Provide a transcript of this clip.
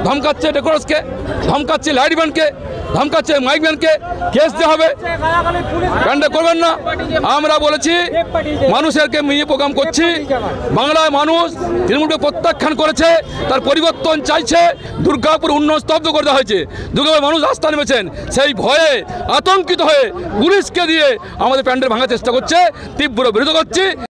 ধমকাচ্ছে ডেকোরেটরকে, ধমকাচ্ছে লাইটম্যানকে, ধমকাচ্ছে মাইকম্যানকে, case দেওয়া হবে, প্যান্ডেল করবেন না। আমরা বলেছি মানুষেরকে নিয়ে প্রোগ্রাম করছি। বাংলায় মানুষ তৃণমূলকে প্রত্যাখ্যান করেছে, তার পরিবর্তন চাইছে। দুর্গাপুর উন্নয়ন স্তব্ধ করে দেওয়া হয়েছে, দুর্গাপুর মানুষ রাস্তা নেমেছেন, সেই ভয়ে আতঙ্কিত হয়ে পুলিশকে দিয়ে আমাদের প্যান্ডেল ভাঙার চেষ্টা করছে, তীব্র বিরোধ করছি।